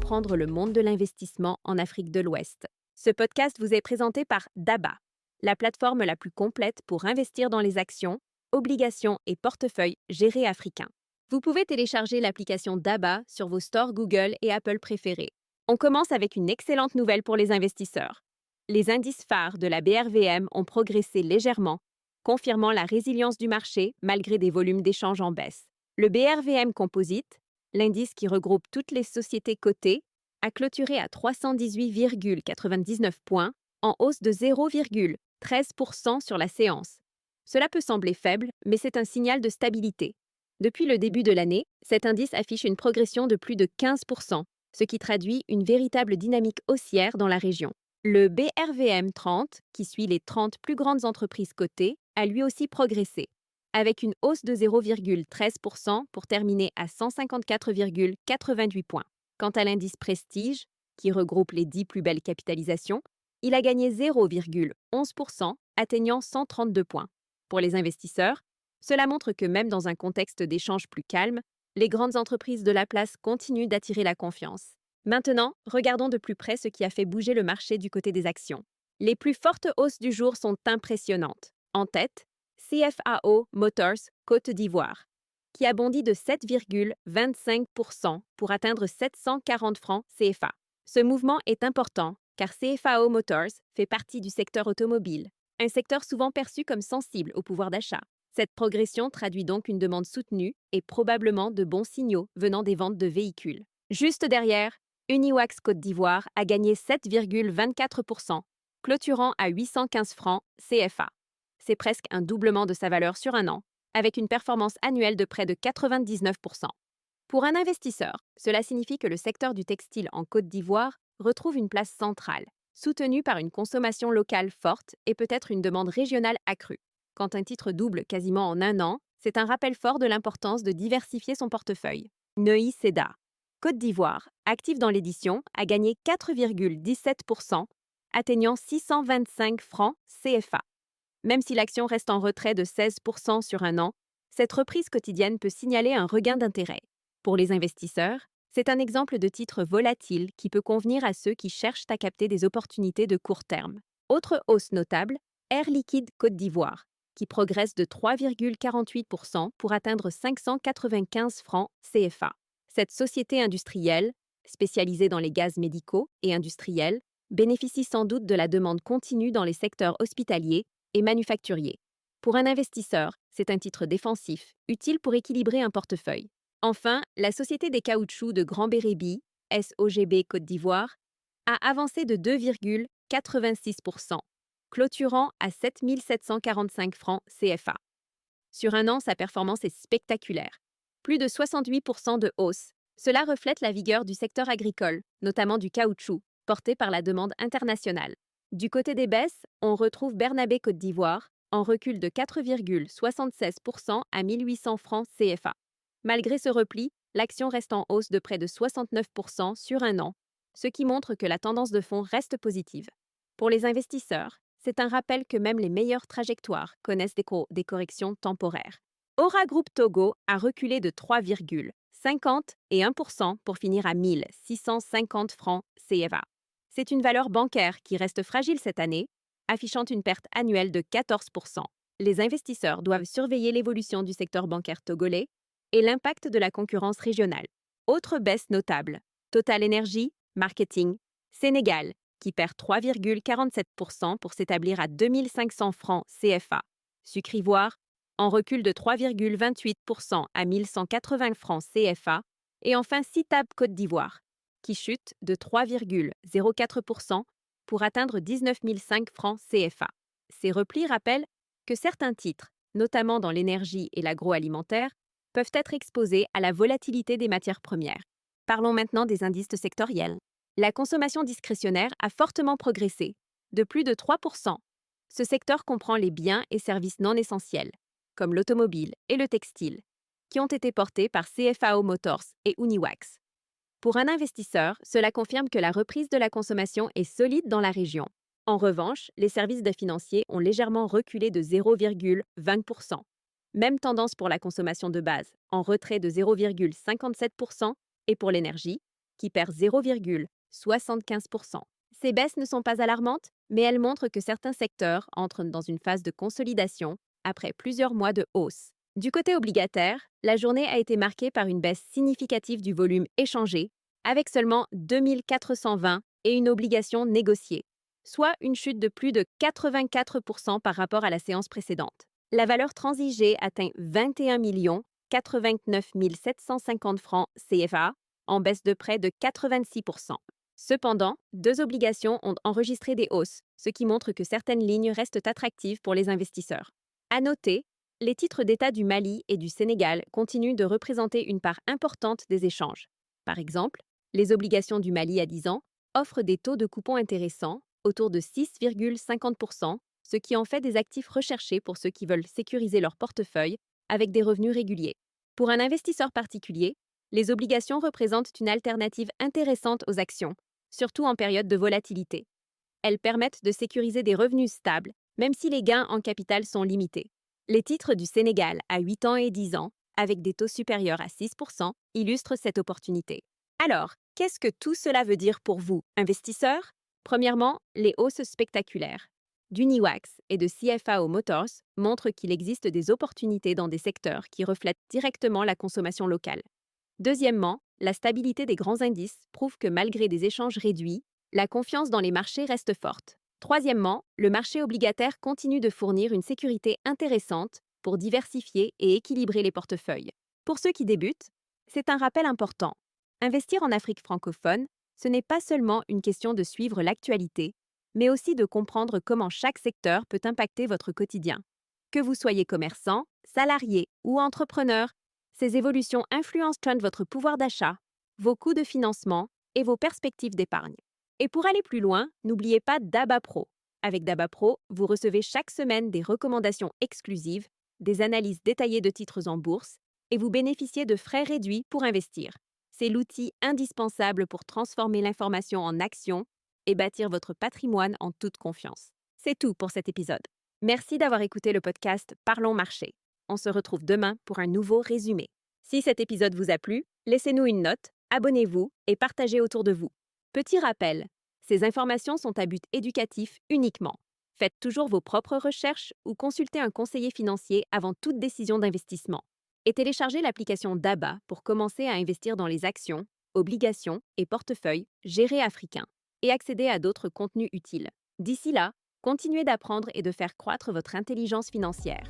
comprendre le monde de l'investissement en Afrique de l'Ouest. Ce podcast vous est présenté par DABA, la plateforme la plus complète pour investir dans les actions, obligations et portefeuilles gérés africains. Vous pouvez télécharger l'application DABA sur vos stores Google et Apple préférés. On commence avec une excellente nouvelle pour les investisseurs. Les indices phares de la BRVM ont progressé légèrement, confirmant la résilience du marché malgré des volumes d'échanges en baisse. Le BRVM Composite, l'indice qui regroupe toutes les sociétés cotées, a clôturé à 318,99 points, en hausse de 0,13% sur la séance. Cela peut sembler faible, mais c'est un signal de stabilité. Depuis le début de l'année, cet indice affiche une progression de plus de 15%, ce qui traduit une véritable dynamique haussière dans la région. Le BRVM 30, qui suit les 30 plus grandes entreprises cotées, a lui aussi progressé, avec une hausse de 0,13% pour terminer à 154,88 points. Quant à l'indice Prestige, qui regroupe les 10 plus belles capitalisations, il a gagné 0,11%, atteignant 132 points. Pour les investisseurs, cela montre que même dans un contexte d'échange plus calme, les grandes entreprises de la place continuent d'attirer la confiance. Maintenant, regardons de plus près ce qui a fait bouger le marché du côté des actions. Les plus fortes hausses du jour sont impressionnantes. En tête, CFAO Motors Côte d'Ivoire, qui a bondi de 7,25% pour atteindre 740 francs CFA. Ce mouvement est important car CFAO Motors fait partie du secteur automobile, un secteur souvent perçu comme sensible au pouvoir d'achat. Cette progression traduit donc une demande soutenue et probablement de bons signaux venant des ventes de véhicules. Juste derrière, Uniwax Côte d'Ivoire a gagné 7,24%, clôturant à 815 francs CFA. C'est presque un doublement de sa valeur sur un an, avec une performance annuelle de près de 99%. Pour un investisseur, cela signifie que le secteur du textile en Côte d'Ivoire retrouve une place centrale, soutenu par une consommation locale forte et peut-être une demande régionale accrue. Quand un titre double quasiment en un an, c'est un rappel fort de l'importance de diversifier son portefeuille. Neuilly Seda, Côte d'Ivoire, actif dans l'édition, a gagné 4,17%, atteignant 625 francs CFA. Même si l'action reste en retrait de 16% sur un an, cette reprise quotidienne peut signaler un regain d'intérêt. Pour les investisseurs, c'est un exemple de titre volatile qui peut convenir à ceux qui cherchent à capter des opportunités de court terme. Autre hausse notable, Air Liquide Côte d'Ivoire, qui progresse de 3,48% pour atteindre 595 francs CFA. Cette société industrielle, spécialisée dans les gaz médicaux et industriels, bénéficie sans doute de la demande continue dans les secteurs hospitaliers et manufacturiers. Pour un investisseur, c'est un titre défensif, utile pour équilibrer un portefeuille. Enfin, la Société des caoutchoucs de Grand Bérébi, SOGB Côte d'Ivoire, a avancé de 2,86%, clôturant à 7 745 francs CFA. Sur un an, sa performance est spectaculaire. Plus de 68% de hausse. Cela reflète la vigueur du secteur agricole, notamment du caoutchouc, porté par la demande internationale. Du côté des baisses, on retrouve Bernabé Côte d'Ivoire, en recul de 4,76% à 1800 francs CFA. Malgré ce repli, l'action reste en hausse de près de 69% sur un an, ce qui montre que la tendance de fond reste positive. Pour les investisseurs, c'est un rappel que même les meilleures trajectoires connaissent des corrections temporaires. Aura Group Togo a reculé de 3,51% pour finir à 1650 francs CFA. C'est une valeur bancaire qui reste fragile cette année, affichant une perte annuelle de 14%. Les investisseurs doivent surveiller l'évolution du secteur bancaire togolais et l'impact de la concurrence régionale. Autre baisse notable, Total Energy, Marketing, Sénégal, qui perd 3,47% pour s'établir à 2500 francs CFA. Sucre Ivoire, en recul de 3,28% à 1180 francs CFA. Et enfin Citab Côte d'Ivoire, qui chute de 3,04% pour atteindre 19 005 francs CFA. Ces replis rappellent que certains titres, notamment dans l'énergie et l'agroalimentaire, peuvent être exposés à la volatilité des matières premières. Parlons maintenant des indices sectoriels. La consommation discrétionnaire a fortement progressé, de plus de 3%. Ce secteur comprend les biens et services non essentiels, comme l'automobile et le textile, qui ont été portés par CFAO Motors et Uniwax. Pour un investisseur, cela confirme que la reprise de la consommation est solide dans la région. En revanche, les services financiers ont légèrement reculé de 0,20%. Même tendance pour la consommation de base, en retrait de 0,57%, et pour l'énergie, qui perd 0,75%. Ces baisses ne sont pas alarmantes, mais elles montrent que certains secteurs entrent dans une phase de consolidation après plusieurs mois de hausse. Du côté obligataire, la journée a été marquée par une baisse significative du volume échangé, avec seulement 2420 et une obligation négociée, soit une chute de plus de 84% par rapport à la séance précédente. La valeur transigée atteint 21 89 750 francs CFA, en baisse de près de 86%. Cependant, 2 obligations ont enregistré des hausses, ce qui montre que certaines lignes restent attractives pour les investisseurs. À noter, les titres d'État du Mali et du Sénégal continuent de représenter une part importante des échanges. Par exemple, les obligations du Mali à 10 ans offrent des taux de coupon intéressants, autour de 6,50%, ce qui en fait des actifs recherchés pour ceux qui veulent sécuriser leur portefeuille avec des revenus réguliers. Pour un investisseur particulier, les obligations représentent une alternative intéressante aux actions, surtout en période de volatilité. Elles permettent de sécuriser des revenus stables, même si les gains en capital sont limités. Les titres du Sénégal à 8 ans et 10 ans, avec des taux supérieurs à 6%, illustrent cette opportunité. Alors, qu'est-ce que tout cela veut dire pour vous, investisseurs? Premièrement, les hausses spectaculaires d'Uniwax et de CFAO Motors montrent qu'il existe des opportunités dans des secteurs qui reflètent directement la consommation locale. Deuxièmement, la stabilité des grands indices prouve que malgré des échanges réduits, la confiance dans les marchés reste forte. Troisièmement, le marché obligataire continue de fournir une sécurité intéressante pour diversifier et équilibrer les portefeuilles. Pour ceux qui débutent, c'est un rappel important. Investir en Afrique francophone, ce n'est pas seulement une question de suivre l'actualité, mais aussi de comprendre comment chaque secteur peut impacter votre quotidien. Que vous soyez commerçant, salarié ou entrepreneur, ces évolutions influencent votre pouvoir d'achat, vos coûts de financement et vos perspectives d'épargne. Et pour aller plus loin, n'oubliez pas DABA Pro. Avec DABA Pro, vous recevez chaque semaine des recommandations exclusives, des analyses détaillées de titres en bourse et vous bénéficiez de frais réduits pour investir. C'est l'outil indispensable pour transformer l'information en action et bâtir votre patrimoine en toute confiance. C'est tout pour cet épisode. Merci d'avoir écouté le podcast Parlons Marché. On se retrouve demain pour un nouveau résumé. Si cet épisode vous a plu, laissez-nous une note, abonnez-vous et partagez autour de vous. Petit rappel, ces informations sont à but éducatif uniquement. Faites toujours vos propres recherches ou consultez un conseiller financier avant toute décision d'investissement. Et téléchargez l'application DABA pour commencer à investir dans les actions, obligations et portefeuilles gérés africains et accéder à d'autres contenus utiles. D'ici là, continuez d'apprendre et de faire croître votre intelligence financière.